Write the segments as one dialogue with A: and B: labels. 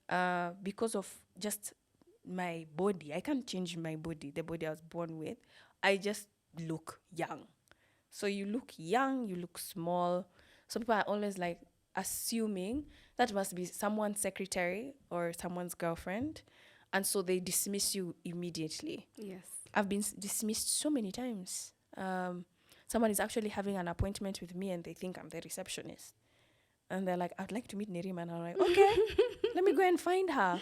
A: because of just my body. I can't change my body, the body I was born with. I just look young. So you look young, you look small. So people are always like assuming that must be someone's secretary or someone's girlfriend. And so they dismiss you immediately.
B: Yes.
A: I've been dismissed so many times. Someone is actually having an appointment with me and they think I'm the receptionist. And they're like, I'd like to meet Nerima. And I'm like, okay, let me go and find her.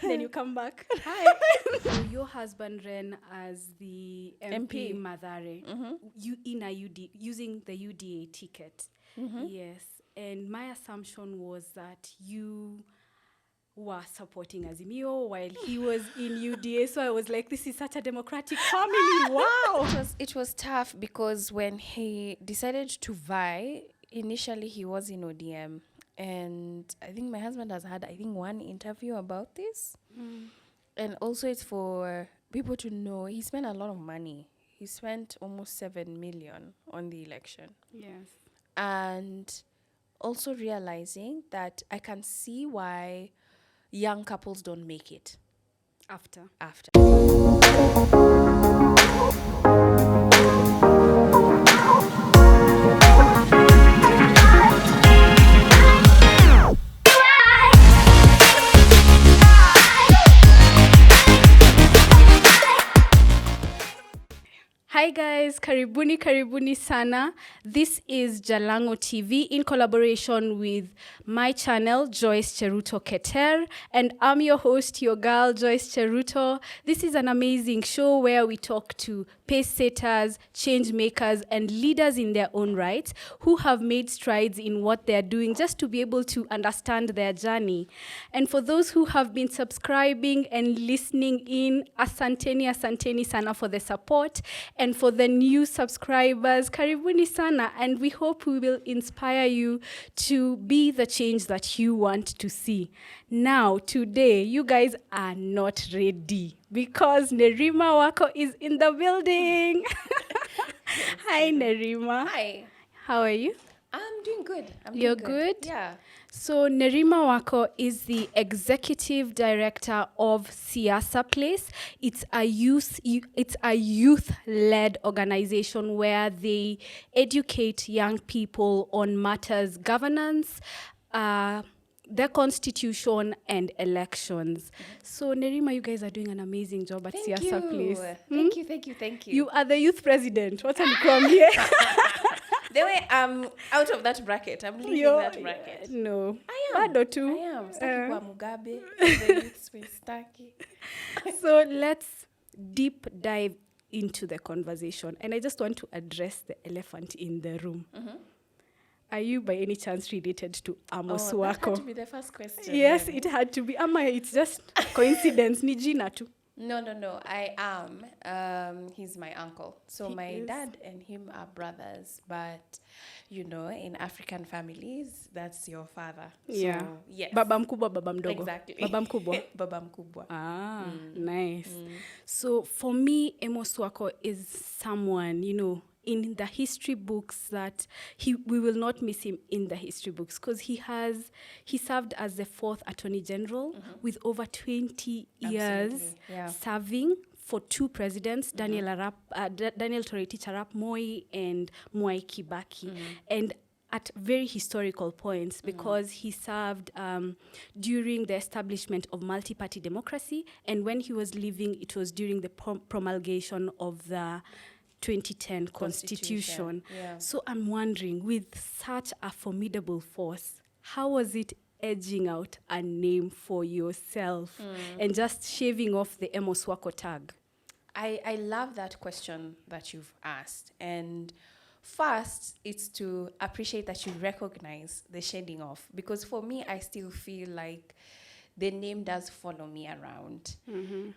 B: Then you come back.
A: Hi.
B: So your husband ran as the MP,
A: MP.
B: Mathare, using the UDA ticket. Yes. And my assumption was that you were supporting Azimio while he was in UDA. So I was like, this is such a democratic family. Wow.
A: It was tough because when he decided to vie, initially he was in ODM. And I think my husband has had, one interview about this. And also it's for people to know he spent a lot of money. He spent almost 7 million on the election.
B: Yes.
A: And also realizing that I can see why young couples don't make it
B: After. Hi guys, karibuni sana. This is Jalango TV in collaboration with my channel, Joyce Cheruto Keter, and I'm your host, your girl, Joyce Cheruto. This is an amazing show where we talk to pace setters, change makers, and leaders in their own right who have made strides in what they're doing just to be able to understand their journey. And for those who have been subscribing and listening in, asanteni sana for the support. And for the new subscribers, karibuni sana. And we hope we will inspire you to be the change that you want to see. Now, today, you guys are not ready because Nerima Wako is in the building. Hi, Nerima.
A: Hi.
B: How are you?
A: I'm doing good.
B: You're good?
A: Yeah.
B: So Nerima Wako is the Executive Director of Siasa Place. It's a youth-led organization where they educate young people on matters governance, the constitution, and elections. So Nerima, you guys are doing an amazing job at Siasa Place.
A: Thank you.
B: You are the youth president. What's on come here?
A: The way I'm out of that bracket, I'm leaving that bracket.
B: No.
A: I am.
B: Bado tu.
A: I am. Staki kwa Mugabe. The youth space, staki.
B: So let's deep dive into the conversation. And I just want to address the elephant in the room. Are you by any chance related to Amos Wako?
A: That had to be the first question.
B: Yes, it had to be. It's just coincidence. Ni jina tu.
A: No. I am. He's my uncle. So my dad and him are brothers. But, in African families, that's your father.
B: Yeah.
A: So, yes.
B: Baba mkubwa, baba mdogo.
A: Exactly.
B: Baba mkubwa.
A: Baba mkubwa.
B: Nice. So for me, Amos Wako is someone, in the history books that we will not miss him in the history books because he served as the 4th Attorney General with over 20 years serving for 2 presidents, Daniel Toroitich Arap Moi and Mwai Kibaki. And at very historical points because he served during the establishment of multi-party democracy, and when he was leaving, it was during the promulgation of the 2010 Constitution.
A: Yeah.
B: So I'm wondering, with such a formidable force, how was it edging out a name for yourself and just shaving off the Amos Wako tag?
A: I love that question that you've asked. And first, it's to appreciate that you recognize the shading off. Because for me, I still feel like the name does follow me around.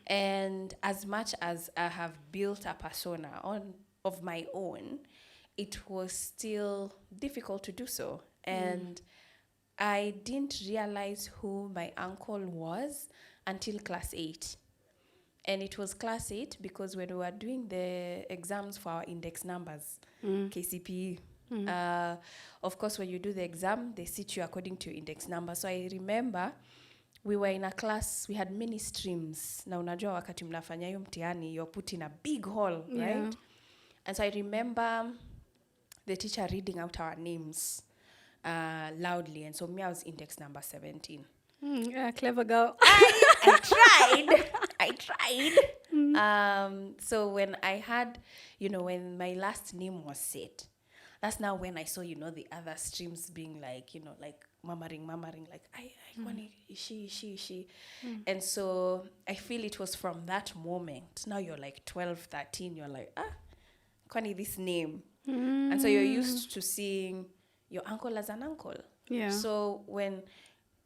A: And as much as I have built a persona of my own, it was still difficult to do so. And I didn't realize who my uncle was until class 8. And it was class 8 because when we were doing the exams for our index numbers, KCPE, Of course, when you do the exam, they sit you according to your index number. So I remember we were in a class, we had many streams. Na unajua wakati mnafanya hiyo mtihani, you're put in a big hall, right? And so I remember the teacher reading out our names loudly. And so me, I was index number 17.
B: Clever girl.
A: I tried. So when I had, when my last name was said, that's now when I saw, the other streams being like, like murmuring, like, I she. And so I feel it was from that moment. Now you're like 12, 13, you're like, Kwani this name. And so you're used to seeing your uncle as an uncle.
B: Yeah.
A: So when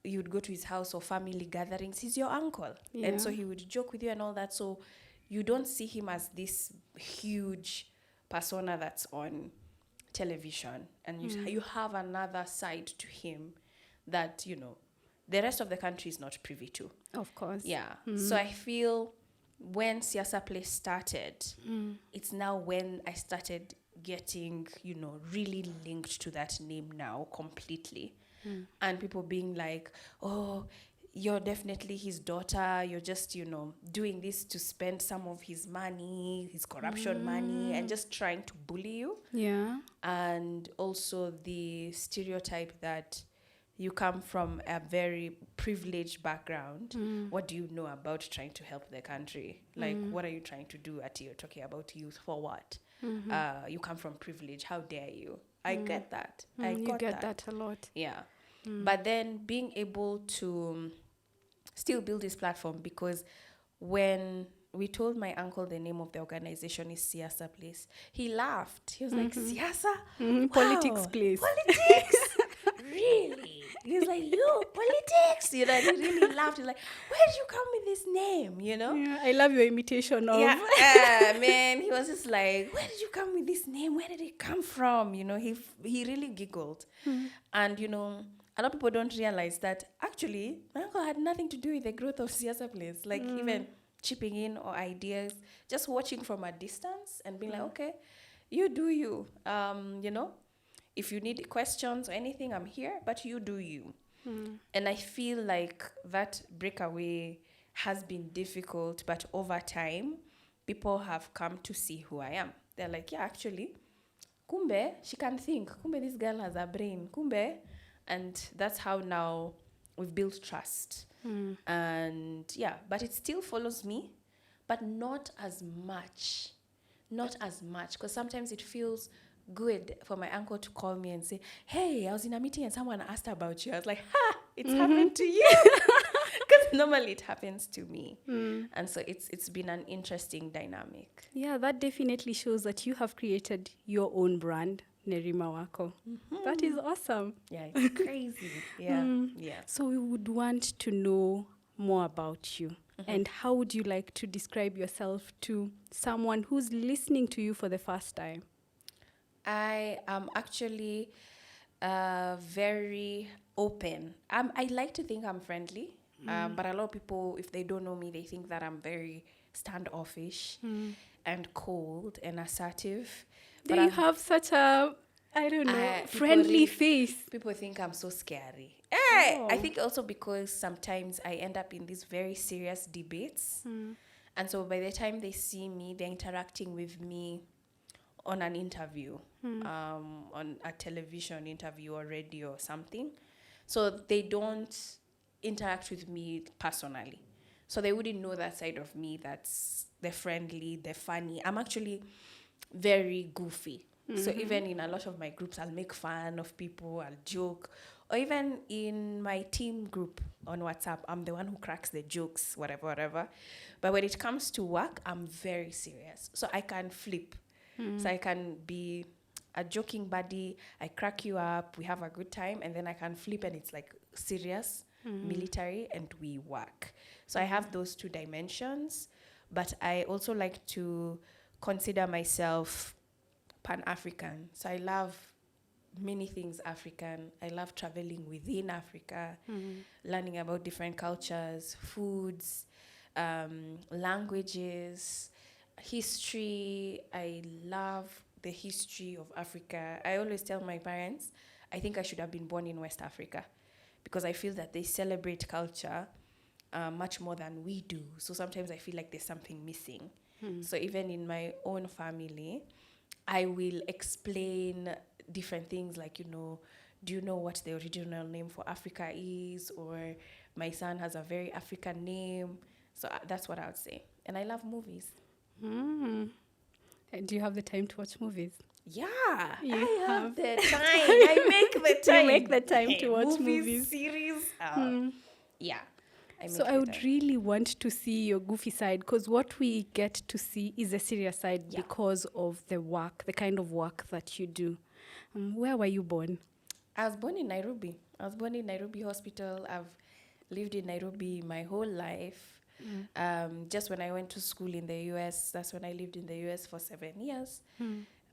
A: you'd go to his house or family gatherings, he's your uncle.
B: Yeah.
A: And so he would joke with you and all that. So you don't see him as this huge persona that's on television. And you have another side to him that, the rest of the country is not privy to.
B: Of course.
A: Yeah. So I feel when Siasa Place started, it's now when I started getting, really linked to that name now completely. And people being like, oh, you're definitely his daughter. You're just, doing this to spend some of his money, his corruption money, and just trying to bully you.
B: Yeah.
A: And also the stereotype that you come from a very privileged background. What do you know about trying to help the country? Like, what are you trying to do at you're talking about youth for what? You come from privilege. How dare you? I get that.
B: You get that a lot.
A: Yeah. But then being able to still build this platform, because when we told my uncle the name of the organization is Siasa Place, he laughed. He was like, Siasa? Wow.
B: Politics place.
A: Politics? Really? He was like, you, politics? And he really laughed. He's like, where did you come with this name?
B: Yeah, I love your imitation of.
A: Yeah, man. He was just like, where did you come with this name? Where did it come from? He really giggled. And, a lot of people don't realize that actually my uncle had nothing to do with the growth of Siasa Place. Like even chipping in or ideas, just watching from a distance and being like, okay, you do you. If you need questions or anything, I'm here, but you do you. And I feel like that breakaway has been difficult, but over time, people have come to see who I am. They're like, yeah, actually, kumbe, she can think. Kumbe, this girl has a brain. Kumbe. And that's how now we've built trust. And yeah, but it still follows me, but not as much. Not as much, because sometimes it feels good for my uncle to call me and say, hey, I was in a meeting and someone asked about you. I was like, it's happened to you. Because normally it happens to me. And so it's been an interesting dynamic.
B: Yeah, that definitely shows that you have created your own brand, Nerima Wako. That is awesome.
A: Yeah, it's crazy. Yeah.
B: So we would want to know more about you. And how would you like to describe yourself to someone who's listening to you for the first time?
A: I am actually very open. I like to think I'm friendly, but a lot of people, if they don't know me, they think that I'm very standoffish and cold and assertive.
B: Do you have such a, friendly face?
A: People think I'm so scary. I think also because sometimes I end up in these very serious debates. And so by the time they see me, they're interacting with me on an interview, on a television interview or radio or something. So they don't interact with me personally. So they wouldn't know that side of me that's the friendly, the funny. I'm actually very goofy. So even in a lot of my groups, I'll make fun of people, I'll joke. Or even in my team group on WhatsApp, I'm the one who cracks the jokes, whatever. But when it comes to work, I'm very serious. So I can flip. So I can be a joking buddy, I crack you up, we have a good time, and then I can flip and it's like serious, military, and we work. So I have those two dimensions, but I also like to consider myself Pan-African. So I love many things African. I love traveling within Africa, learning about different cultures, foods, languages, history. I love the history of Africa, I always tell my parents, I think I should have been born in West Africa, because I feel that they celebrate culture much more than we do. So sometimes I feel like there's something missing. So even in my own family, I will explain different things like, do you know what the original name for Africa is? Or my son has a very African name. So that's what I would say. And I love movies.
B: Do you have the time to watch movies?
A: Yeah,
B: You
A: I have
B: have
A: the time. I make the time.
B: You make the time to watch movies.
A: Series. Yeah.
B: So I would really want to see your goofy side, because what we get to see is the serious side because of the work, the kind of work that you do. Where were you born?
A: I was born in Nairobi. I was born in Nairobi Hospital. I've lived in Nairobi my whole life. Just when I went to school in the US, that's when I lived in the US for 7 years.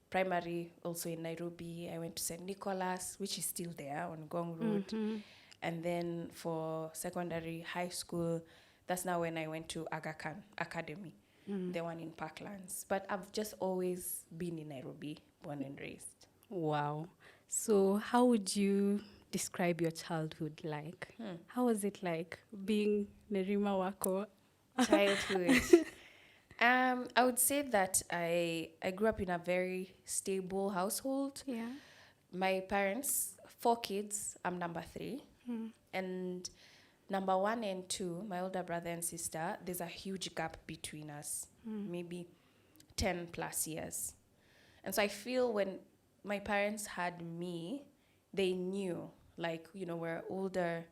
A: Primary also in Nairobi. I went to St. Nicholas, which is still there on Gong Road. And then for secondary, high school, that's now when I went to Aga Khan Academy, the one in Parklands. But I've just always been in Nairobi, born and raised.
B: Wow. So how would you describe your childhood like? How was it like being Nerima Wako?
A: Childhood. I would say that I grew up in a very stable household.
B: Yeah.
A: My parents, 4 kids, I'm number 3. And number 1 and 2, my older brother and sister, there's a huge gap between us, maybe 10 plus years. And so I feel when my parents had me, they knew, like, we're older,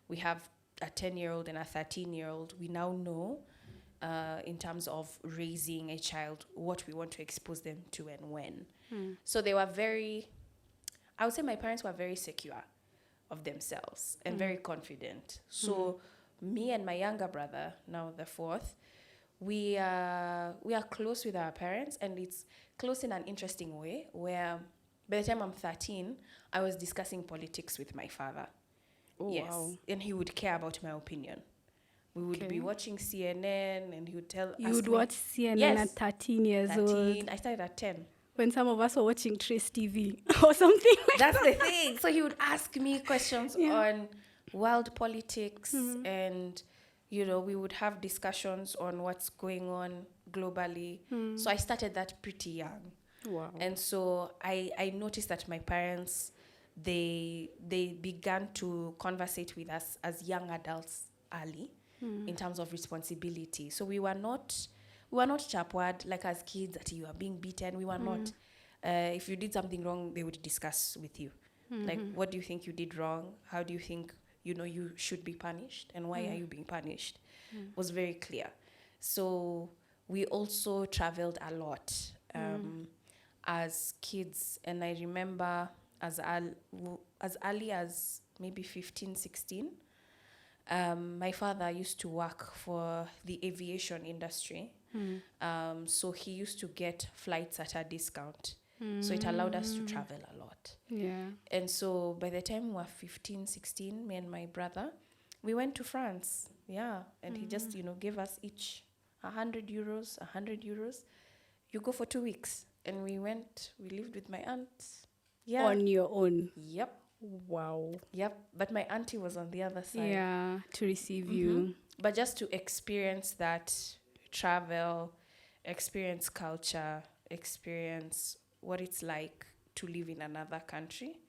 A: we have a 10-year-old and a 13-year-old. We now know in terms of raising a child, what we want to expose them to and when. So they were I would say my parents were very secure of themselves and very confident. So me and my younger brother, now the 4th, we are close with our parents, and it's close in an interesting way where by the time I'm 13, I was discussing politics with my father.
B: Oh,
A: yes.
B: wow.
A: And he would care about my opinion. We would be watching CNN, and he would
B: You would watch CNN at 13 years
A: 13.
B: old.
A: I started at 10.
B: When some of us were watching Trace TV or something like
A: That's the thing. So he would ask me questions on world politics, and we would have discussions on what's going on globally. So I started that pretty young.
B: Wow.
A: And so I noticed that my parents, they began to conversate with us as young adults early in terms of responsibility. So we were not chapward like as kids that you are being beaten. We were not. If you did something wrong, they would discuss with you. Like, what do you think you did wrong? How do you think you should be punished, and why are you being punished? Was very clear. So we also traveled a lot as kids, and I remember as early as maybe 15, 16, my father used to work for the aviation industry. So he used to get flights at a discount. So it allowed us to travel a lot.
B: Yeah.
A: And so by the time we were 15, 16, me and my brother, we went to France. Yeah. And he just, gave us each 100 euros. You go for 2 weeks. And we lived with my aunt. Yeah.
B: On your own.
A: Yep.
B: Wow.
A: Yep. But my auntie was on the other side.
B: Yeah, to receive you.
A: But just to experience that travel, experience culture, experience what it's like to live in another country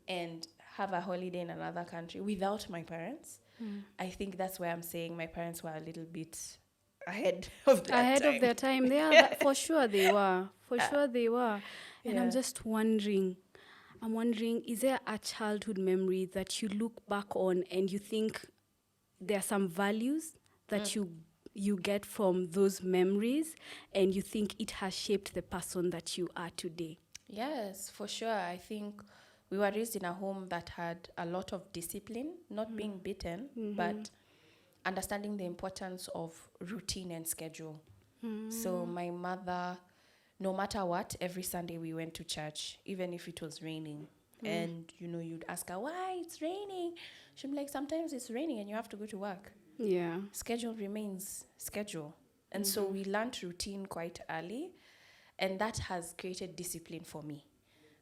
A: and have a holiday in another country without my parents. I think that's where I'm saying my parents were a little bit ahead of their time.
B: Yeah, for sure they were. And I'm just wondering, is there a childhood memory that you look back on and you think there are some values that you get from those memories and you think it has shaped the person that you are today?
A: Yes, for sure. I think we were raised in a home that had a lot of discipline, not being beaten, but understanding the importance of routine and schedule. So my mother, no matter what, every Sunday we went to church, even if it was raining. And, you'd ask her, why it's raining? She'd be like, sometimes it's raining and you have to go to work.
B: Yeah.
A: Schedule remains schedule. And so we learned routine quite early. And that has created discipline for me,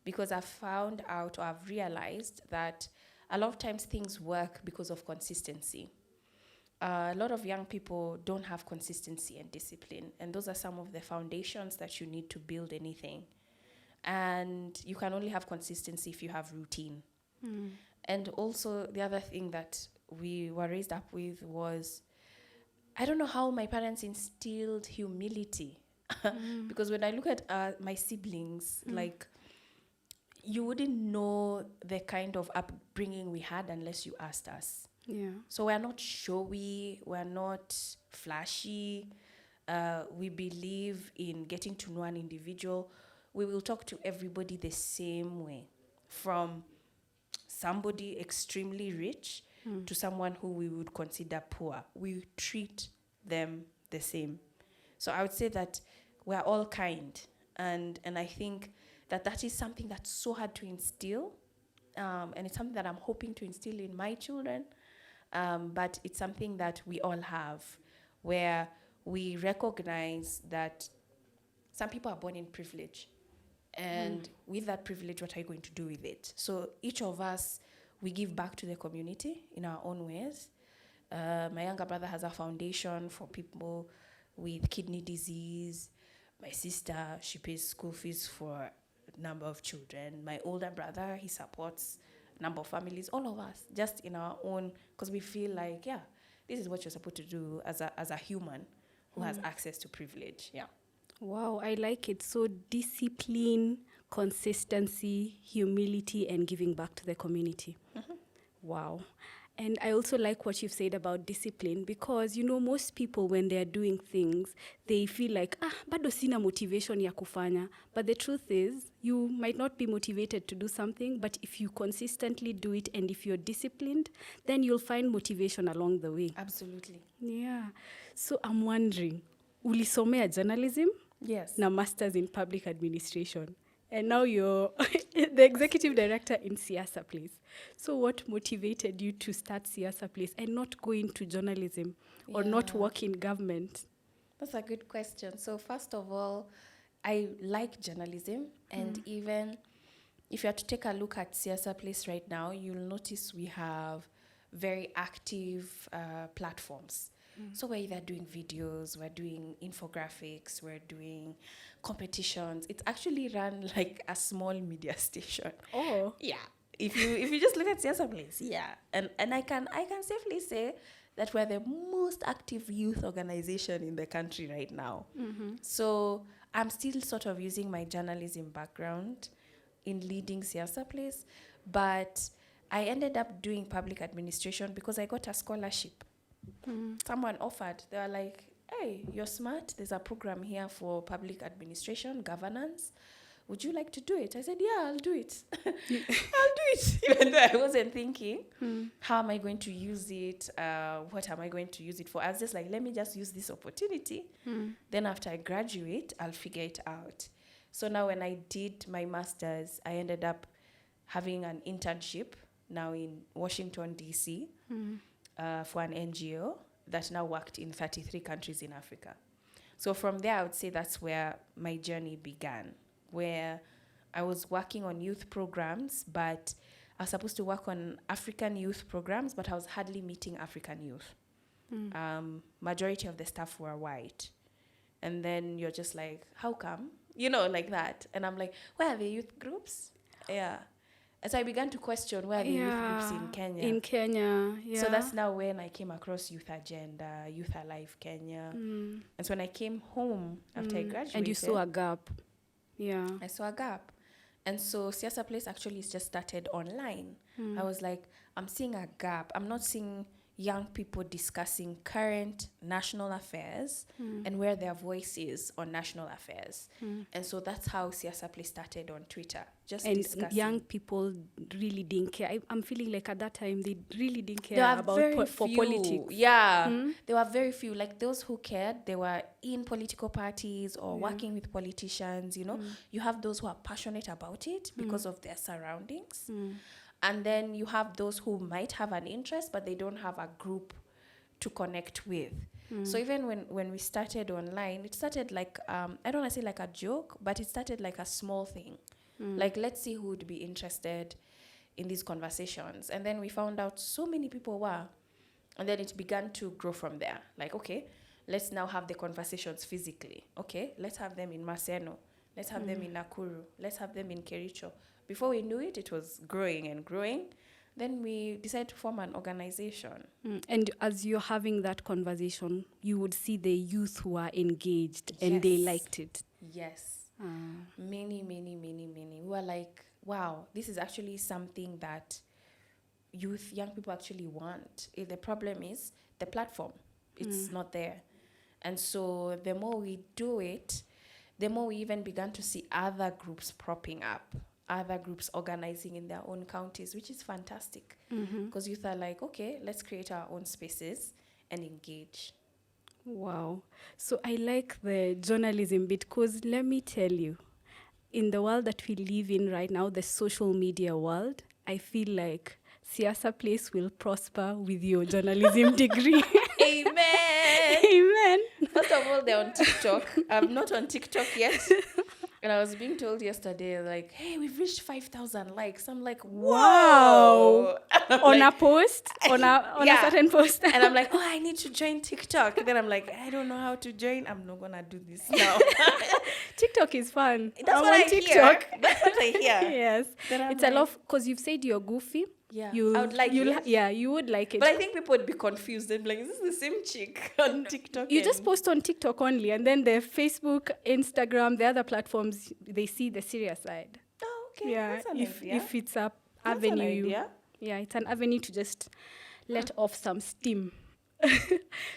A: because I've found out, or I've realized that a lot of times things work because of consistency. A lot of young people don't have consistency and discipline, and those are some of the foundations that you need to build anything. And you can only have consistency if you have routine. And also, the other thing that we were raised up with was, I don't know how my parents instilled humility. Because when I look at my siblings, like, you wouldn't know the kind of upbringing we had unless you asked us.
B: Yeah.
A: So we're not showy, we're not flashy. We believe in getting to know an individual. We will talk to everybody the same way, from somebody extremely rich to someone who we would consider poor. We treat them the same. So I would say that we're all kind, and I think that is something that's so hard to instill, and it's something that I'm hoping to instill in my children, but it's something that we all have, where we recognize that some people are born in privilege, and with that privilege, what are you going to do with it? So each of us, we give back to the community in our own ways. My younger brother has a foundation for people with kidney disease. My sister, she pays school fees for a number of children. My older brother, he supports a number of families. All of us, just in our own, because we feel like, yeah, this is what you're supposed to do as a human who has access to privilege. Yeah.
B: Wow, I like it. So discipline, consistency, humility, and giving back to the community. Wow. And I also like what you've said about discipline, because, most people, when they're doing things, they feel like, bado sina motivation ya kufanya. But the truth is, you might not be motivated to do something, but if you consistently do it and if you're disciplined, then you'll find motivation along the way.
A: Absolutely.
B: Yeah. So I'm wondering, ulisomea journalism?
A: Yes.
B: Na Masters in Public Administration. And now you're the Executive Director in Siasa Place. So what motivated you to start Siasa Place and not go into journalism or not work in government?
A: That's a good question. So first of all, I like journalism, and even if you are to take a look at Siasa Place right now, you'll notice we have very active platforms. So we're either doing videos, we're doing infographics, we're doing competitions. It's actually run like a small media station.
B: Oh.
A: Yeah. If you just look at Siasa Place, yeah. And I can safely say that we're the most active youth organization in the country right now. So I'm still sort of using my journalism background in leading Siasa Place, but I ended up doing public administration because I got a scholarship. Someone offered. They were like, hey, you're smart. There's a program here for public administration, governance. Would you like to do it? I said, yeah, I'll do it. I'll do it. Even though I wasn't thinking, how am I going to use it? What am I going to use it for? I was just like, let me just use this opportunity. Then after I graduate, I'll figure it out. So now when I did my master's, I ended up having an internship now in Washington, D.C., for an NGO that now worked in 33 countries in Africa. So from there, I would say that's where my journey began, where I was working on youth programs, but I was supposed to work on African youth programs, but I was hardly meeting African youth. Majority of the staff were white. And then you're just like, how come? Like that. And I'm like, where are the youth groups? Yeah. And so I began to question, where are the youth groups in Kenya?
B: In Kenya, yeah.
A: So that's now when I came across Youth Agenda, Youth Alive Kenya. And so when I came home after I graduated.
B: And you saw a gap. Yeah.
A: I saw a gap. And so Siasa Place actually just started online. I was like, I'm seeing a gap. I'm not seeing young people discussing current national affairs and where their voice is on national affairs. And so that's how Siasa Place started on Twitter. Just
B: and
A: discussing.
B: Young people really didn't care. I'm feeling like at that time they really didn't care
A: There
B: about
A: very
B: for
A: few.
B: politics.
A: Yeah, there were very few. Like those who cared, they were in political parties or working with politicians. You have those who are passionate about it because of their surroundings. And then you have those who might have an interest, but they don't have a group to connect with. So even when we started online, it started like, I don't want to say like a joke, but it started like a small thing. Like, let's see who would be interested in these conversations. And then we found out so many people were. And then it began to grow from there. Like, okay, let's now have the conversations physically. Okay, let's have them in Maseno. Let's have them in Nakuru. Let's have them in Kericho. Before we knew it, it was growing and growing. Then we decided to form an organization.
B: And as you're having that conversation, you would see the youth who are engaged and they liked it.
A: Yes. Many. We were like, wow, this is actually something that young people actually want. The problem is the platform. It's not there. And so the more we do it, the more we even began to see other groups propping up, other groups organizing in their own counties, which is fantastic. Because youth are like, okay, let's create our own spaces and engage.
B: Wow. So I like the journalism bit, because let me tell you, in the world that we live in right now, the social media world, I feel like Siasa Place will prosper with your journalism degree.
A: Amen.
B: Amen.
A: First of all, they're on TikTok. I'm not on TikTok yet. And I was being told yesterday, like, hey, we've reached 5,000 likes. I'm like, wow.
B: On a post? On a certain post?
A: And I'm like, oh, I need to join TikTok. Then I'm like, I don't know how to join. I'm not going to do this now.
B: TikTok is fun.
A: That's what I hear. That's what I hear.
B: Yes. It's like, a lot, because you've said you're goofy.
A: Yeah, I would like it.
B: Yeah, you would like it.
A: But I think people would be confused. They'd be like, is this the same chick on TikTok?
B: You just post on TikTok only, and then the Facebook, Instagram, the other platforms, they see the serious side.
A: Oh, okay.
B: Yeah,
A: That's an idea.
B: if it's a
A: That's
B: avenue.
A: an idea.
B: Yeah, it's an avenue to just let off some steam.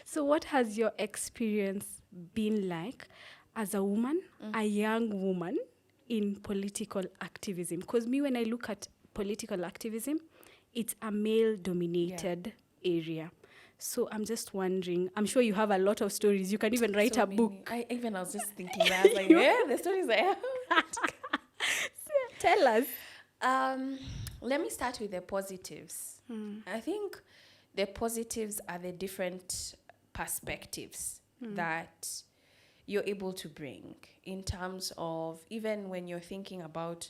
B: So what has your experience been like as a woman, a young woman in political activism? Because me, when I look at political activism, it's a male-dominated area. So I'm just wondering, I'm sure you have a lot of stories. You can even write a book.
A: I was just thinking that. I was like, yeah, the stories I have.
B: Tell us.
A: Let me start with the positives. I think the positives are the different perspectives that you're able to bring in terms of, even when you're thinking about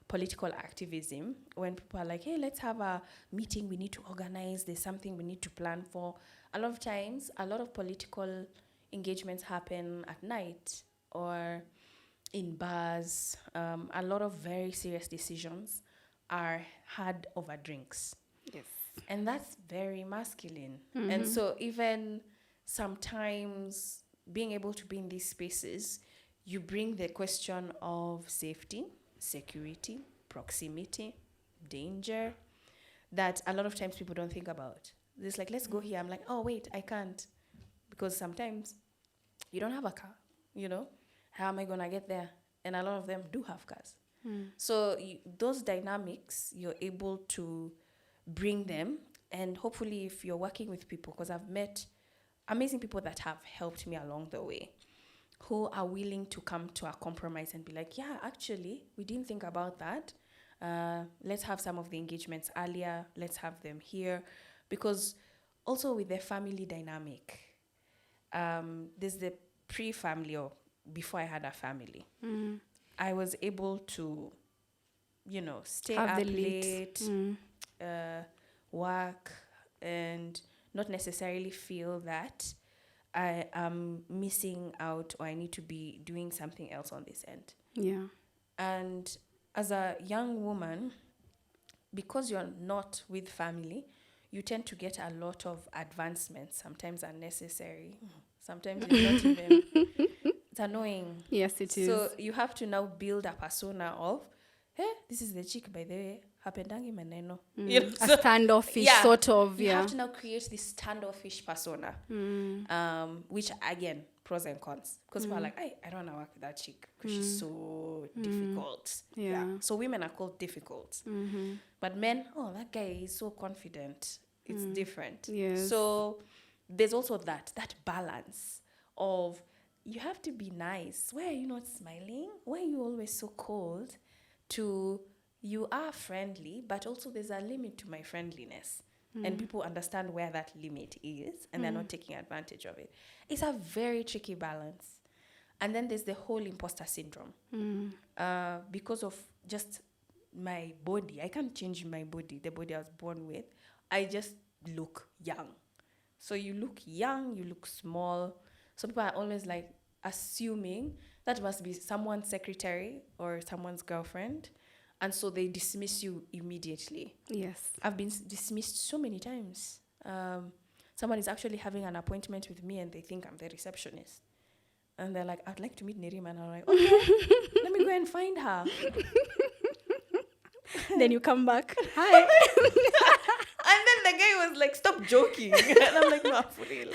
A: political activism, when people are like, hey, let's have a meeting, we need to organize, there's something we need to plan for. A lot of times, a lot of political engagements happen at night or in bars. A lot of very serious decisions are had over drinks.
B: Yes.
A: And that's very masculine. And so even sometimes being able to be in these spaces, you bring the question of safety, security, proximity, danger, that a lot of times people don't think about. It's like, let's go here. I'm like, oh, wait, I can't. Because sometimes you don't have a car, you know? How am I going to get there? And a lot of them do have cars. So those dynamics, you're able to bring them. And hopefully if you're working with people, because I've met amazing people that have helped me along the way, who are willing to come to a compromise and be like, yeah, actually, we didn't think about that. Let's have some of the engagements earlier. Let's have them here. Because also with the family dynamic, there's the pre-family or before I had a family. I was able to, stay
B: Have
A: up
B: the
A: late, work, and not necessarily feel that I am missing out or I need to be doing something else on this end.
B: Yeah.
A: And as a young woman, because you're not with family, you tend to get a lot of advancements, sometimes unnecessary. Sometimes you're not even... It's annoying.
B: Yes, it is.
A: So you have to now build a persona of, hey, this is the chick, by the way, hapendangi maneno.
B: A standoffish sort of,
A: You have to now create this standoffish persona, which, again, pros and cons. Because people are like, I don't want to work with that chick because she's so difficult.
B: Yeah.
A: So women are called difficult. But men, oh, that guy is so confident. It's different.
B: Yes.
A: So there's also that balance of, you have to be nice. Why are you not smiling? Why are you always so cold? To, you are friendly, but also there's a limit to my friendliness. and people understand where that limit is and they're not taking advantage of it. It's a very tricky balance. And then there's the whole imposter syndrome. Because of just my body. I can't change my body, the body I was born with. I just look young. So you look young, you look small. So people are always like assuming that must be someone's secretary or someone's girlfriend. And so they dismiss you immediately.
B: Yes.
A: I've been dismissed so many times. Someone is actually having an appointment with me and they think I'm the receptionist. And they're like, I'd like to meet Nerima. And I'm like, okay, let me go and find her.
B: Then you come back.
A: Hi. And then the guy was like, stop joking. And I'm like, no, for real.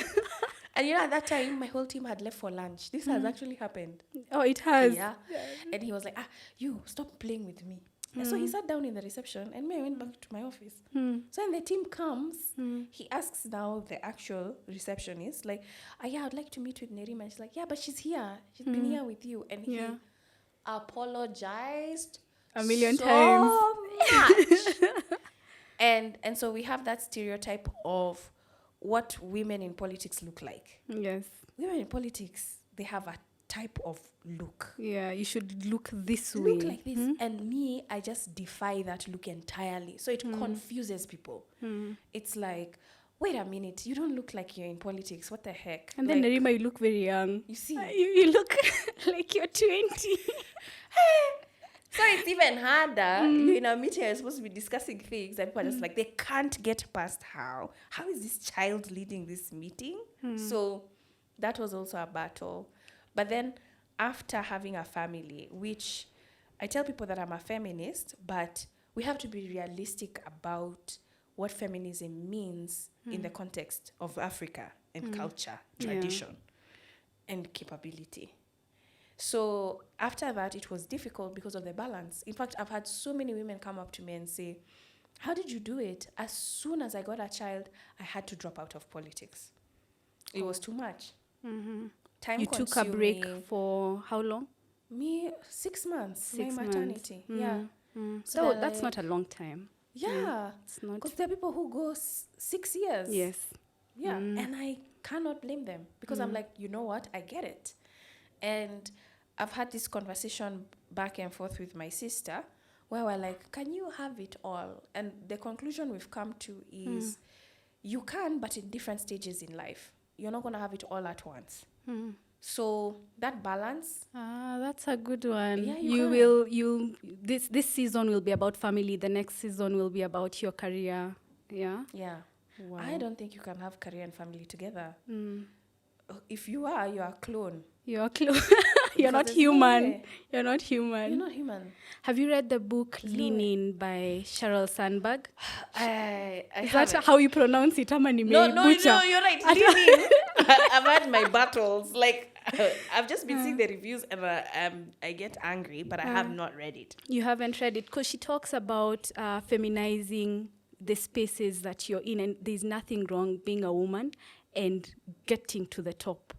A: And at that time, my whole team had left for lunch. This has actually happened.
B: Oh, it has.
A: Yeah. And he was like, you, stop playing with me. And so he sat down in the reception and I went back to my office. So when the team comes, he asks now the actual receptionist, like, yeah, I'd like to meet with Nerima. And she's like, yeah, but she's here. She's been here with you. And he apologized
B: a million times.
A: Much. And so we have that stereotype of what women in politics look like.
B: Yes.
A: Women in politics, they have a type of look.
B: Yeah, you should look this way.
A: Look like this. And me, I just defy that look entirely. So it confuses people. It's like, wait a minute, you don't look like you're in politics. What the heck?
B: And then Nerima, you look very young.
A: You see?
B: You look like you're 20.
A: So it's even harder. You're in a meeting, you're supposed to be discussing things, and people are just like, they can't get past how is this child leading this meeting? So that was also a battle. But then after having a family, which I tell people that I'm a feminist, but we have to be realistic about what feminism means in the context of Africa and culture, tradition, and capability. So after that, it was difficult because of the balance. In fact, I've had so many women come up to me and say, how did you do it? As soon as I got a child, I had to drop out of politics. It was too much. Time
B: You took a break
A: consuming.
B: for how long?
A: Me, 6 months.
B: 6
A: my
B: months.
A: maternity. Yeah.
B: So
A: they're
B: that's
A: like-
B: not a long time.
A: Yeah.
B: It's not.
A: Because there are people who go 6 years.
B: Yes.
A: Yeah. And I cannot blame them because I'm like, you know what? I get it. And I've had this conversation back and forth with my sister where we're like, can you have it all? And the conclusion we've come to is you can, but in different stages in life. You're not going to have it all at once. So that balance.
B: That's a good one.
A: Yeah,
B: this season will be about family. The next season will be about your career. Yeah.
A: Yeah.
B: Wow.
A: I don't think you can have career and family together. If you are a clone.
B: You're close. You're
A: Because
B: not
A: there's no
B: human.
A: way.
B: You're not human.
A: You're not human.
B: Have you read the book
A: There's no
B: Lean
A: way.
B: In by Sheryl Sandberg?
A: I
B: Is that
A: haven't.
B: how you pronounce it? Ama nime
A: No,
B: butcher.
A: you're right. Leaning. I've had my battles. Like, I've just been seeing the reviews and I get angry, but I have not read it.
B: You haven't read it because she talks about feminizing the spaces that you're in, and there's nothing wrong being a woman and getting to the top,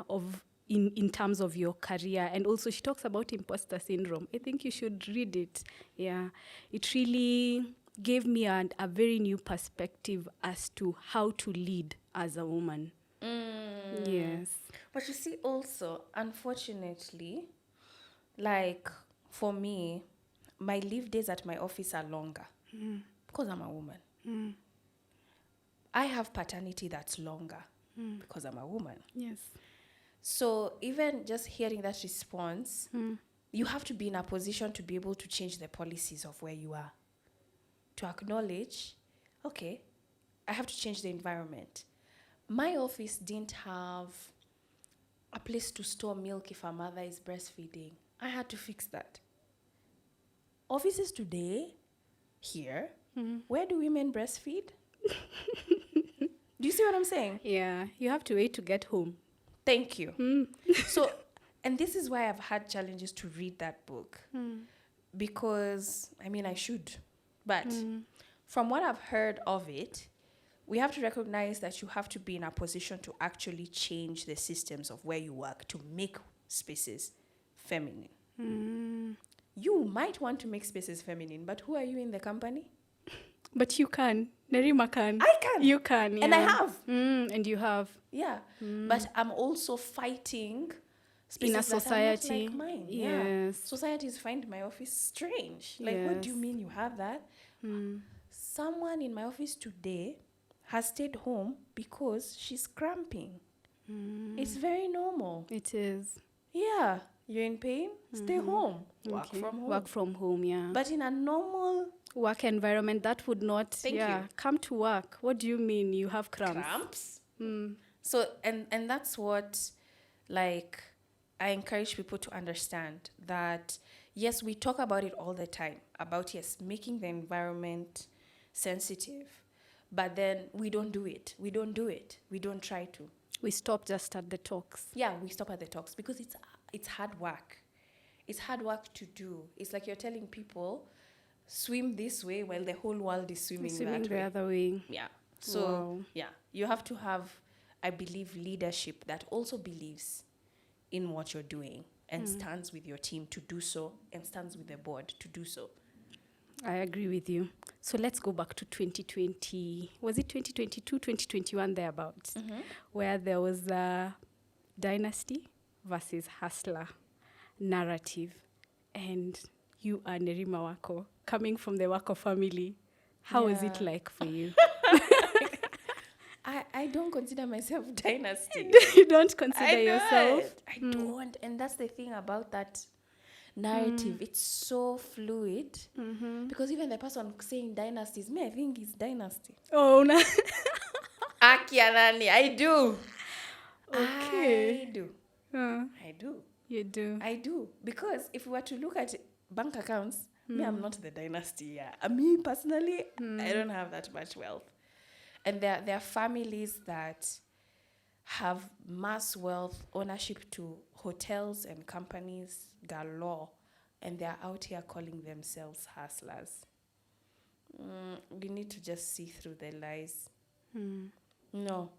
B: of in terms of your career. And also she talks about imposter syndrome. I think you should read it. Yeah, it really gave me a very new perspective as to how to lead as a woman. Yes.
A: But you see, also, unfortunately, like for me, my leave days at my office are longer because I'm a woman. I have paternity that's longer because I'm a woman.
B: Yes.
A: So even just hearing that response, you have to be in a position to be able to change the policies of where you are. To acknowledge, okay, I have to change the environment. My office didn't have a place to store milk if a mother is breastfeeding. I had to fix that. Offices today, here, where do women breastfeed? Do you see what I'm saying?
B: Yeah, you have to wait to get home.
A: Thank you. So, and this is why I've had challenges to read that book. Because, I mean, I should. But from what I've heard of it, we have to recognize that you have to be in a position to actually change the systems of where you work to make spaces feminine. You might want to make spaces feminine, but who are you in the company?
B: But you can. Nerima can.
A: I can.
B: You can, yeah.
A: And I have.
B: And you have.
A: Yeah. But I'm also fighting
B: In a
A: spaces that are
B: society.
A: not like mine. Yeah.
B: Yes.
A: Societies find my office strange. Like, what do you
B: Yes.
A: mean you have that? Someone in my office today has stayed home because she's cramping. It's very normal.
B: It is.
A: Yeah. You're in pain? Stay home. Work
B: Okay.
A: from home.
B: Work from home, yeah.
A: But in a normal
B: Work environment, that would not,
A: Thank
B: yeah,
A: you.
B: come to work. What do you mean you have cramps?
A: cramps. So and that's what, like, I encourage people to understand that yes, we talk about it all the time about yes, making the environment sensitive, but then we don't do it. We don't do it. We don't try to.
B: We stop just at the talks.
A: Yeah, we stop at the talks because it's hard work. It's hard work to do. It's like you're telling people swim this way while the whole world is swimming
B: Swimming
A: that
B: the
A: way.
B: other way.
A: Yeah. So,
B: Wow.
A: yeah, you have to have, I believe, leadership that also believes in what you're doing and stands with your team to do so and stands with the board to do so.
B: I agree with you. So let's go back to 2020. Was it 2022, 2021 thereabouts? Where there was a Dynasty versus Hustler narrative. And you are Nerima Wako, coming from the Wako family. How is it
A: Yeah.
B: like for you?
A: I don't consider myself Dynasty.
B: You don't consider yourself?
A: I don't. And that's the thing about that narrative. It's so fluid. Because even the person saying dynasties, me, I think it's Dynasty.
B: Oh, no.
A: Akianani, I do.
B: Okay.
A: I do.
B: Uh,
A: I do.
B: you do.
A: I do. Because if we were to look at bank accounts, me, I'm not the Dynasty. Yeah. Me, personally, I don't have that much wealth. And there are families that have mass wealth, ownership to hotels and companies galore, and they're out here calling themselves hustlers. We need to just see through the lies. No,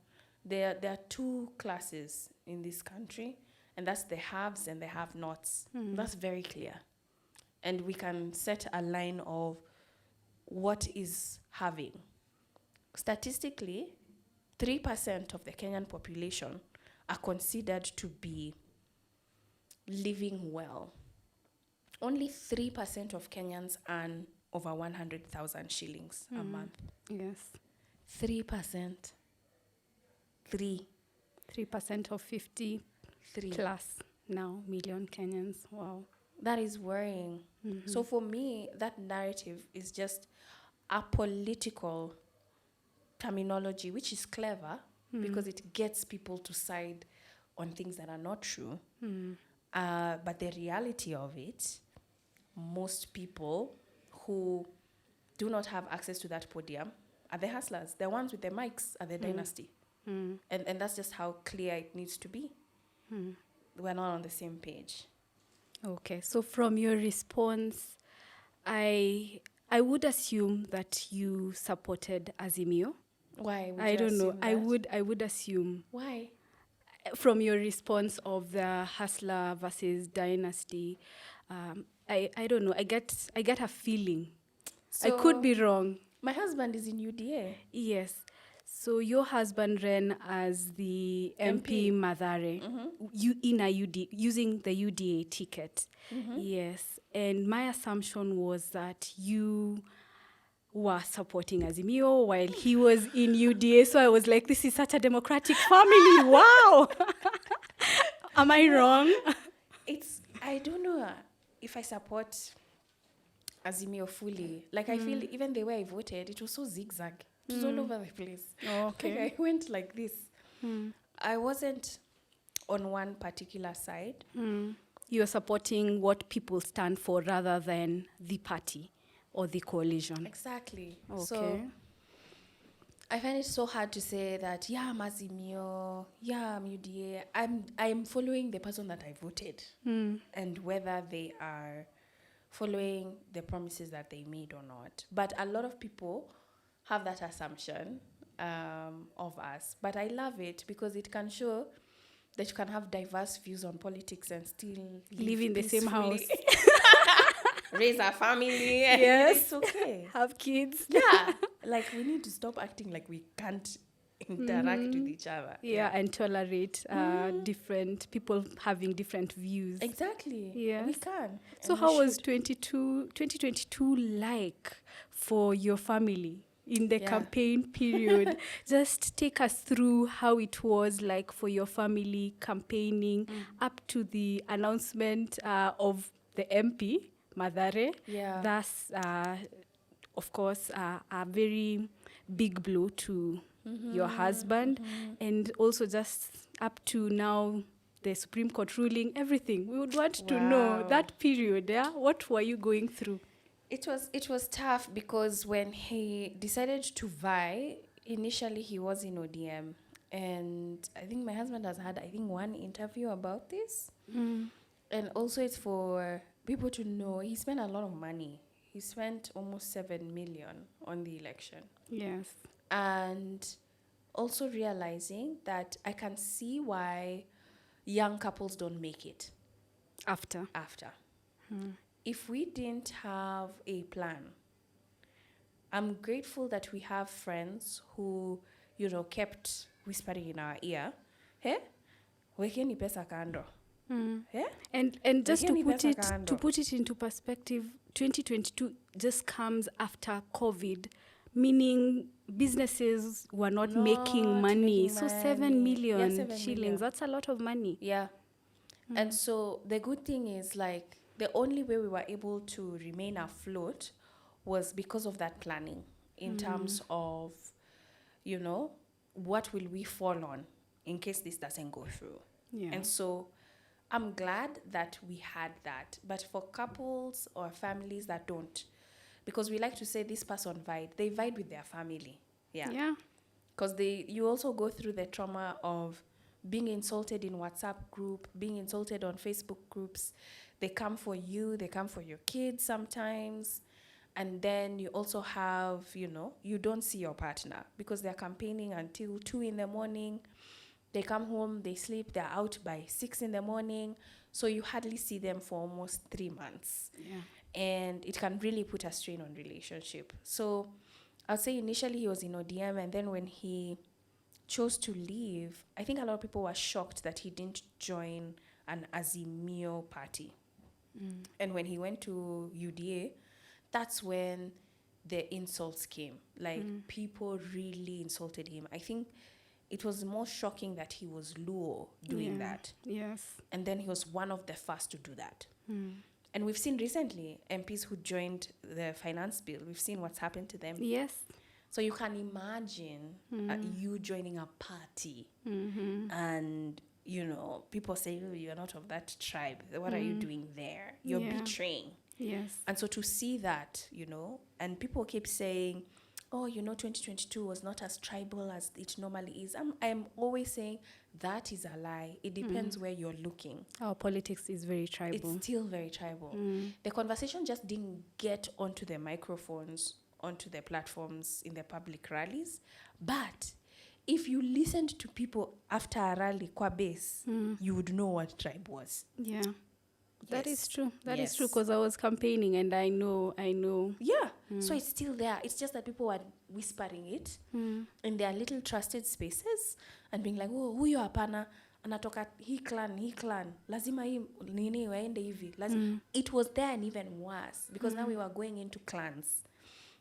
A: there are two classes in this country, and that's the haves and the have-nots. That's very clear. And we can set a line of what is having. Statistically, 3% of the Kenyan population are considered to be living well. Only 3% of Kenyans earn over 100,000 shillings a month.
B: Yes.
A: 3%.
B: 3% of 50
A: 3.
B: plus now million Kenyans. Wow.
A: That is worrying. So for me, that narrative is just a political terminology, which is clever because it gets people to side on things that are not true. But the reality of it, most people who do not have access to that podium are the hustlers. The ones with the mics are the Dynasty. And that's just how clear it needs to be. We're not on the same page.
B: Okay, so from your response, I would assume that you supported Azimio.
A: Why would
B: I
A: you
B: don't know.
A: assume that?
B: I would assume
A: Why?
B: from your response of the Hustler versus Dynasty. I don't know. I get a feeling. I could be wrong.
A: My husband is in UDA.
B: Yes. So your husband ran as the MP Mathare, you in a using the UDA ticket. Yes. And my assumption was that you were supporting Azimio while he was in UDA. So I was like, this is such a democratic family. Wow. Am I wrong?
A: I don't know if I support Azimio fully. Like, I feel even the way I voted, it was so zigzag. It was all over the place.
B: Oh, okay.
A: Like, I went like this. I wasn't on one particular side.
B: You're supporting what people stand for rather than the party or the coalition.
A: Exactly.
B: Okay.
A: So I find it so hard to say that, yeah, I'm Azimio, yeah, I'm UDA. I'm following the person that I voted. And whether they are following the promises that they made or not. But a lot of people have that assumption of us. But I love it because it can show that you can have diverse views on politics and still
B: Live in the same
A: peacefully.
B: house.
A: raise a family. And
B: Yes.
A: it's okay.
B: Have kids.
A: Yeah. Like, we need to stop acting like we can't interact with each other.
B: Yeah, and tolerate different people having different views.
A: Exactly.
B: Yes.
A: We can.
B: So
A: And we
B: how was
A: should.
B: 2022 like for your family in the
A: Yeah.
B: campaign period? Just take us through how it was like for your family campaigning up to the announcement of the MP, Madare.
A: Yeah.
B: Thus, of course, a very big blow to your husband, and also just up to now the Supreme Court ruling, everything. We would want to know
A: Wow.
B: that period. Yeah, what were you going through?
A: It was tough because when he decided to vie, initially he was in ODM. And I think my husband has had, one interview about this. And also it's for people to know he spent a lot of money. He spent almost 7 million on the election.
B: Yes.
A: And also realizing that I can see why young couples don't make it
B: After.
A: If we didn't have a plan, I'm grateful that we have friends who, kept whispering in our ear, hey, wekeni pesa kando. Yeah?
B: And just to
A: Wekeni
B: put
A: pesa
B: it
A: kando.
B: into perspective, 2022 just comes after COVID, meaning businesses were not making money. So 7
A: Yeah,
B: million
A: 7
B: shillings,
A: million.
B: that's a lot of money.
A: Yeah. And so the good thing is, like, the only way we were able to remain afloat was because of that planning in terms of, what will we fall on in case this doesn't go through.
B: Yeah.
A: And so I'm glad that we had that. But for couples or families that don't, because we like to say this person vied, they vied with their family.
B: Yeah.
A: Because you also go through the trauma of being insulted in WhatsApp group, being insulted on Facebook groups. They come for you, they come for your kids sometimes. And then you also have, you don't see your partner because they're campaigning until 2 in the morning. They come home, they sleep, they're out by 6 in the morning. So you hardly see them for almost 3 months.
B: Yeah.
A: And it can really put a strain on relationship. So I'd say initially he was in ODM, and then when he chose to leave, I think a lot of people were shocked that he didn't join an Azimio party. And when he went to UDA, that's when the insults came. Like, people really insulted him. I think it was more shocking that he was Luo doing that.
B: Yes.
A: And then he was one of the first to do that. And we've seen recently MPs who joined the finance bill. We've seen what's happened to them.
B: Yes.
A: So you can imagine you joining a party and, people say, oh, you're not of that tribe. What are you doing there? You're betraying.
B: Yes.
A: And so to see that, and people keep saying, oh, 2022 was not as tribal as it normally is. I'm always saying that is a lie. It depends where you're looking.
B: Our politics is very tribal.
A: It's still very tribal. The conversation just didn't get onto the microphones, onto the platforms in the public rallies. But if you listened to people after a rally, kwa base, you would know what tribe was.
B: Yeah. That is
A: Yes.
B: true. That is
A: Yes.
B: true, because I was campaigning and I know.
A: Yeah. So it's still there. It's just that people were whispering it in their little trusted spaces and being like, oh, huyo hapana, anatoka hii clan. Lazima hii nini waende hivi. It was there and even worse because now we were going into clans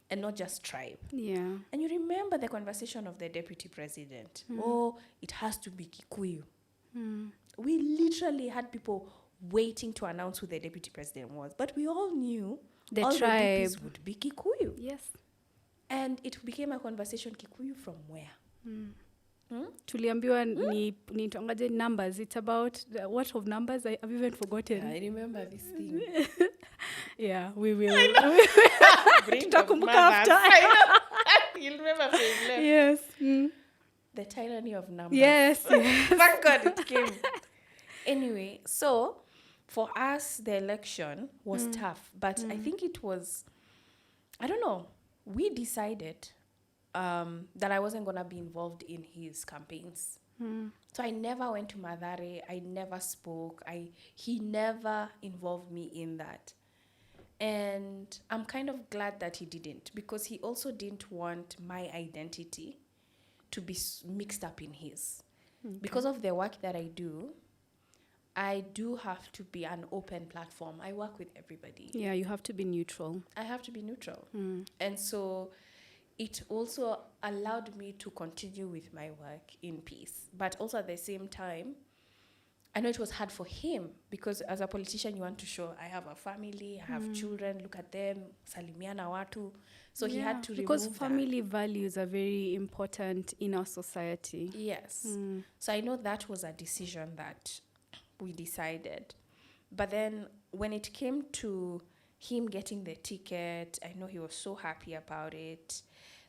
A: and not just tribe.
B: Yeah.
A: And you remember the conversation of the deputy president. Oh, it has to be Kikuyu. We literally had people waiting to announce who the deputy president was. But we all knew
B: The
A: all
B: tribe.
A: the DPs would be Kikuyu.
B: Yes.
A: And it became a conversation, Kikuyu from where?
B: Tuliambiwa ni tongaje numbers. It's about what of numbers? I've even forgotten.
A: I remember this thing.
B: Yeah, we will.
A: Tutakumbuka
B: after.
A: You'll remember if you left.
B: Yes.
A: The tyranny of numbers.
B: Yes.
A: Thank God it came. Anyway, so for us, the election was tough. But I think it was, I don't know, we decided that I wasn't going to be involved in his campaigns. So I never went to Madare. I never spoke. He never involved me in that. And I'm kind of glad that he didn't, because he also didn't want my identity to be mixed up in his.
B: Okay.
A: Because of the work that I do have to be an open platform. I work with everybody.
B: Yeah, you have to be neutral.
A: I have to be neutral. And so it also allowed me to continue with my work in peace. But also at the same time, I know it was hard for him, because as a politician, you want to show, I have a family, I have children, look at them, salimiana watu. So he had to remove
B: because
A: that.
B: family values are very important in our society.
A: Yes. So I know that was a decision that we decided. But then when it came to him getting the ticket, I know he was so happy about it.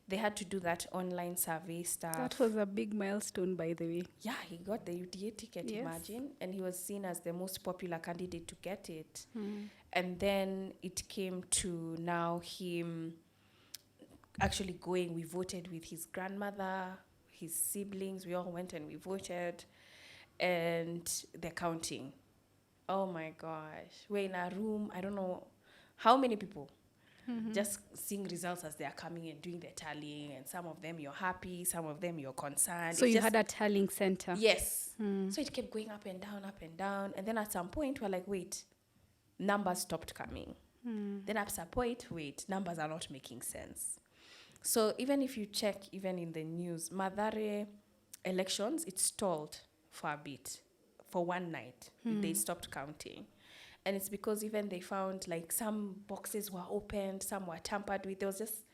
A: They had to do that online survey stuff.
B: That was a big milestone, by the way.
A: Yeah, he got the UDA ticket,
B: Yes.
A: imagine. And he was seen as the most popular candidate to get it. And then it came to now him actually going. We voted with his grandmother, his siblings. We all went and we voted. And the counting. Oh my gosh. We're in a room, I don't know how many people. Just seeing results as they are coming and doing the tallying, and some of them you're happy, some of them you're concerned.
B: So you had a tallying center.
A: Yes. So it kept going up and down. And then at some point, we're like, wait, numbers stopped coming. Then at some point, wait, numbers are not making sense. So even if you check, even in the news, Mathare elections, it stalled for a bit, for one night. They stopped counting. And it's because even they found like some boxes were opened, some were tampered with. There was just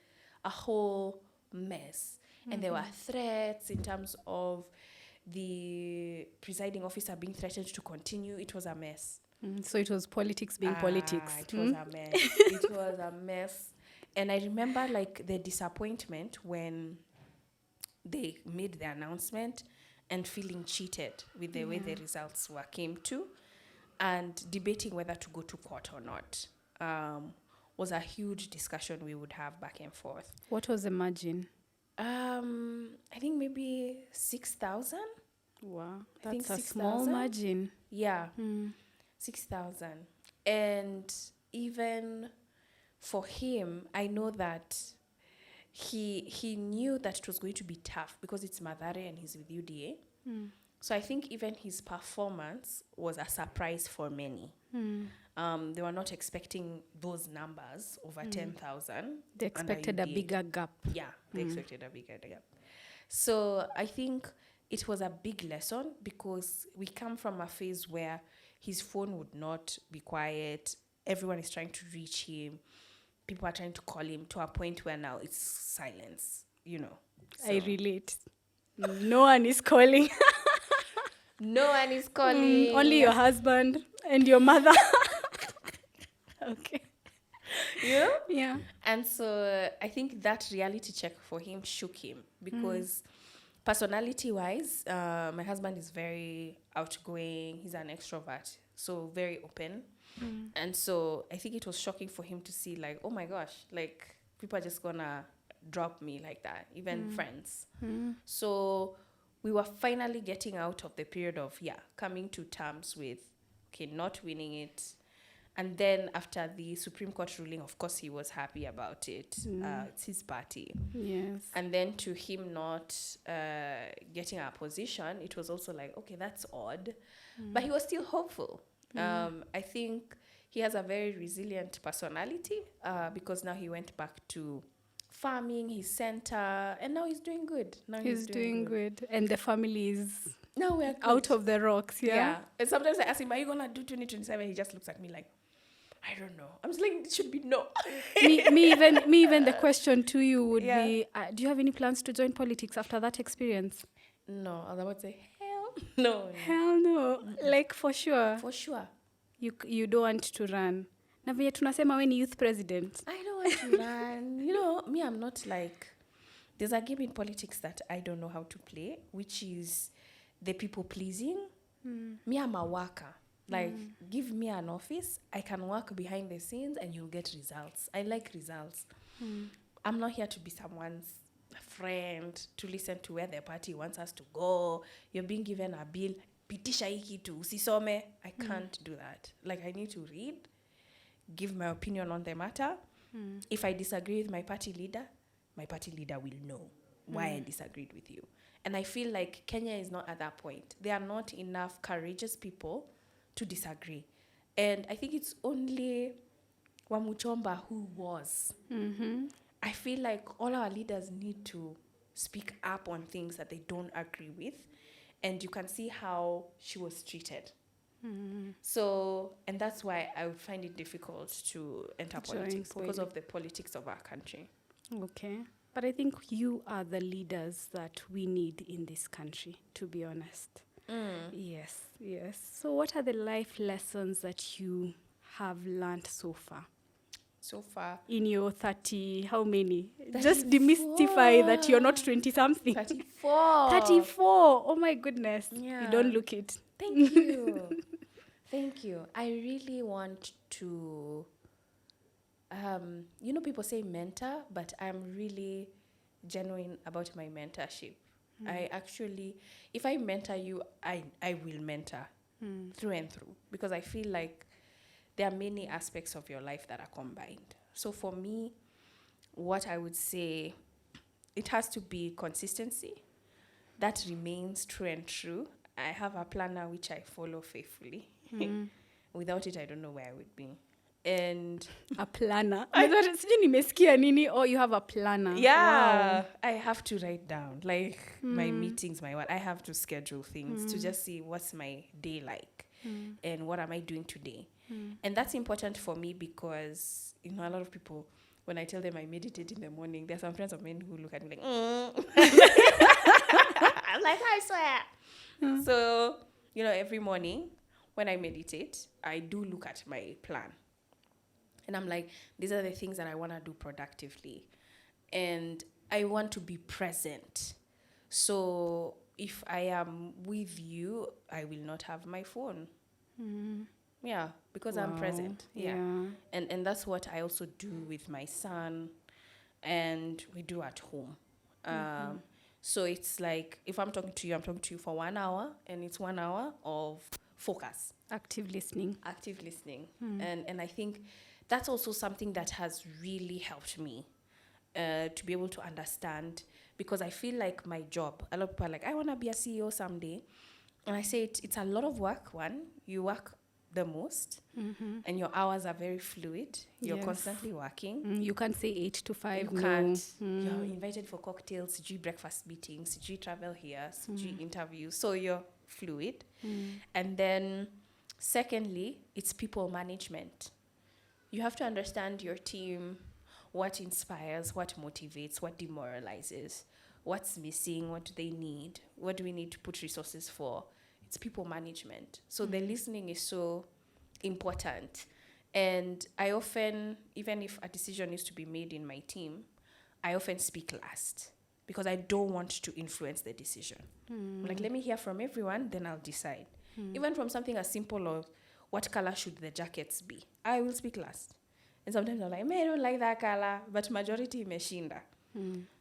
A: a whole mess. And there were threats in terms of the presiding officer being threatened to continue. It was a mess.
B: So it was politics being politics.
A: It was a mess. It was a mess. And I remember like the disappointment when they made the announcement and feeling cheated with the way the results came to. And debating whether to go to court or not was a huge discussion we would have back and forth.
B: What was the margin?
A: I think maybe 6,000.
B: Wow,
A: I think
B: that's a
A: 6,000.
B: small margin.
A: Yeah, 6,000. And even for him, I know that he knew that it was going to be tough because it's Mathare and he's with UDA. So I think even his performance was a surprise for many. They were not expecting those numbers over 10,000.
B: They expected a bigger gap.
A: Yeah, they expected a bigger gap. So I think it was a big lesson because we come from a phase where his phone would not be quiet. Everyone is trying to reach him. People are trying to call him to a point where now it's silence, you know. So.
B: I relate. No one is calling.
A: No one is calling.
B: Only your husband and your mother. Okay.
A: You know?
B: Yeah.
A: And so I think that reality check for him shook him because personality-wise, my husband is very outgoing. He's an extrovert, so very open. And so I think it was shocking for him to see like, oh my gosh, like people are just gonna drop me like that, even friends. So we were finally getting out of the period of, coming to terms with, okay, not winning it. And then after the Supreme Court ruling, of course, he was happy about it. It's his party.
B: Yes.
A: And then to him not getting a position, it was also like, okay, that's odd. But he was still hopeful. I think he has a very resilient personality because now he went back to farming, his center, and now he's doing good. Now
B: He's doing good. And the family is
A: now we're
B: out of the rocks, yeah?
A: And sometimes I ask him, are you going to do 2027? He just looks at me like, I don't know. I'm just like, it should be no.
B: me even the question to you would be, do you have any plans to join politics after that experience?
A: No, I was about to say, hell no.
B: Hell no. Like, for sure.
A: For sure.
B: You don't want to run. Na vile tunasema we ni youth president.
A: I don't want to run. You know, me, I'm not like, there's a game in politics that I don't know how to play, which is the people pleasing. Me, I'm a worker. Like, give me an office, I can work behind the scenes and you'll get results. I like results. I'm not here to be someone's friend, to listen to where the party wants us to go. You're being given a bill, pitisha hiki tu, usisome. I can't do that. Like, I need to read, give my opinion on the matter. If I disagree with my party leader will know why I disagreed with you. And I feel like Kenya is not at that point. There are not enough courageous people to disagree. And I think it's only Wamuchomba who was. I feel like all our leaders need to speak up on things that they don't agree with. And you can see how she was treated. So, and that's why I would find it difficult to enter politics because of the politics of our country.
B: Okay. But I think you are the leaders that we need in this country, to be honest. Yes. So what are the life lessons that you have learned so far?
A: So far.
B: In your 30, how many?
A: 34.
B: Just demystify that you're not 20-something.
A: 34.
B: 34. Oh my goodness.
A: Yeah.
B: You don't look it.
A: Thank you. Thank you. I really want to, people say mentor, but I'm really genuine about my mentorship. I actually, if I mentor you, I will mentor through and through, because I feel like there are many aspects of your life that are combined. So for me, what I would say, it has to be consistency. That remains true and true. I have a planner which I follow faithfully. Without it, I don't know where I would be. And
B: a planner. Or you have a planner.
A: Yeah.
B: Wow.
A: I have to write down like my meetings, I have to schedule things to just see what's my day like and what am I doing today. And that's important for me because, a lot of people, when I tell them I meditate in the morning, there are some friends of mine who look at me like, I'm like, I swear. So, every morning when I meditate, I do look at my plan. And I'm like, these are the things that I want to do productively. And I want to be present. So if I am with you, I will not have my phone. Yeah, because I'm present. Yeah. And that's what I also do with my son. And we do at home. So it's like, if I'm talking to you for 1 hour, and it's 1 hour of focus.
B: Active listening.
A: And I think that's also something that has really helped me to be able to understand, because I feel like my job, a lot of people are like, I want to be a CEO someday. And I say it's a lot of work. One, you work the most, and your hours are very fluid. You're constantly working.
B: You can't say 8 to 5.
A: You can't. You're invited for cocktails, breakfast meetings, travel here, interviews. So you're fluid. And then secondly, it's people management. You have to understand your team, what inspires, what motivates, what demoralizes, what's missing, what do they need, what do we need to put resources for. It's people management. So the listening is so important. And I often, even if a decision is to be made in my team, I often speak last because I don't want to influence the decision. Like, let me hear from everyone, then I'll decide. Even from something as simple as what color should the jackets be, I will speak last. And sometimes I'm like, I don't like that color, but majority imeshinda.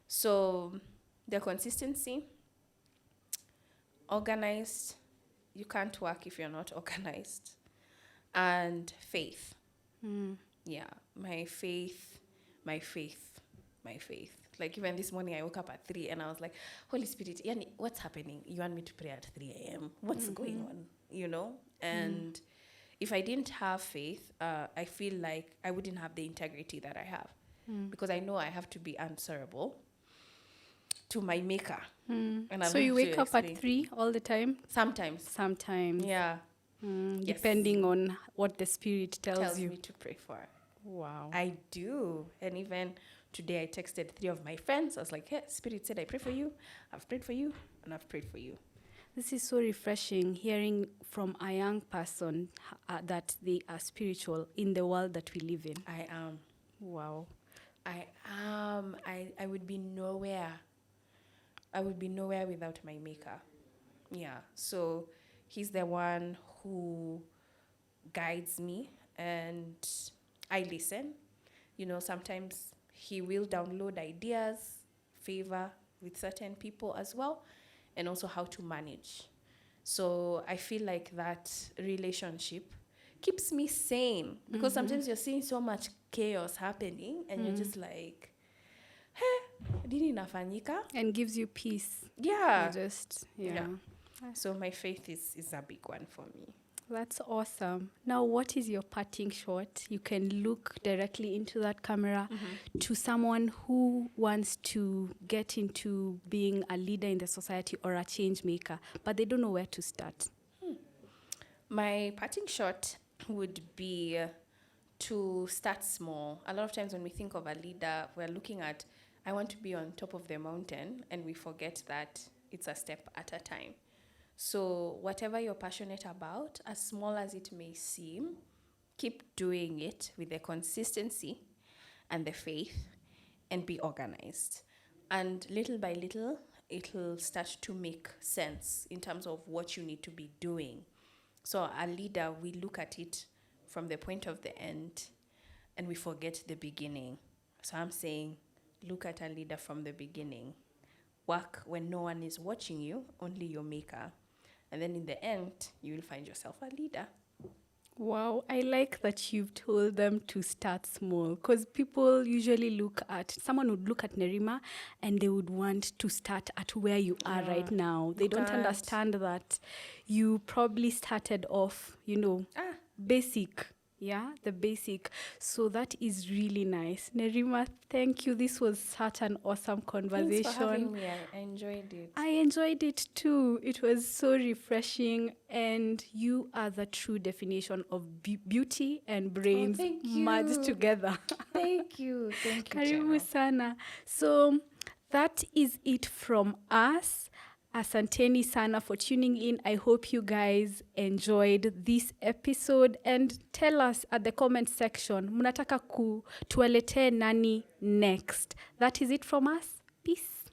A: So the consistency, organized. You can't work if you're not organized. And faith. Yeah, my faith. Like, even this morning, I woke up at 3 and I was like, Holy Spirit, Yani, what's happening? You want me to pray at 3 a.m.? What's going on? And if I didn't have faith, I feel like I wouldn't have the integrity that I have. Because I know I have to be answerable to my maker. And
B: so you wake up at 3 all the time?
A: Sometimes. Yeah.
B: Depending on what the Spirit tells you.
A: Me to pray for.
B: Wow.
A: I do. And even today I texted 3 of my friends. I was like, hey, Spirit said I pray for you. I've prayed for you. And I've prayed for you.
B: This is so refreshing, hearing from a young person that they are spiritual in the world that we live in.
A: I am.
B: Wow.
A: I am. I would be nowhere. I would be nowhere without my maker. Yeah. So he's the one who guides me, and I listen. Sometimes he will download ideas, favor with certain people as well, and also how to manage. So I feel like that relationship keeps me sane, because sometimes you're seeing so much chaos happening and you're just like, hey, dini inafanyika?
B: And gives you peace.
A: Yeah.
B: Yeah.
A: So my faith is a big one for me.
B: That's awesome. Now, what is your parting shot? You can look directly into that camera to someone who wants to get into being a leader in the society or a change maker, but they don't know where to start.
A: My parting shot would be to start small. A lot of times when we think of a leader, we're looking at, I want to be on top of the mountain, and we forget that it's a step at a time. So whatever you're passionate about, as small as it may seem, keep doing it with the consistency and the faith, and be organized. And little by little, it'll start to make sense in terms of what you need to be doing. So a leader, we look at it from the point of the end and we forget the beginning. So I'm saying, look at a leader from the beginning. Work when no one is watching you, only your maker. And then in the end, you will find yourself a leader.
B: Wow, I like that you've told them to start small, because people usually someone would look at Nerima and they would want to start at where you are right now. They don't understand that you probably started off, basic. Yeah, the basic. So that is really nice. Nerima, thank you. This was such an awesome conversation.
A: Thanks for having me. I enjoyed it.
B: I enjoyed it too. It was so refreshing, and you are the true definition of beauty and brains merged together.
A: Thank you.
B: Karibu sana. So that is it from us. Asanteni sana for tuning in. I hope you guys enjoyed this episode, and tell us at the comment section, munataka tuwaletee nani next. That is it from us. Peace.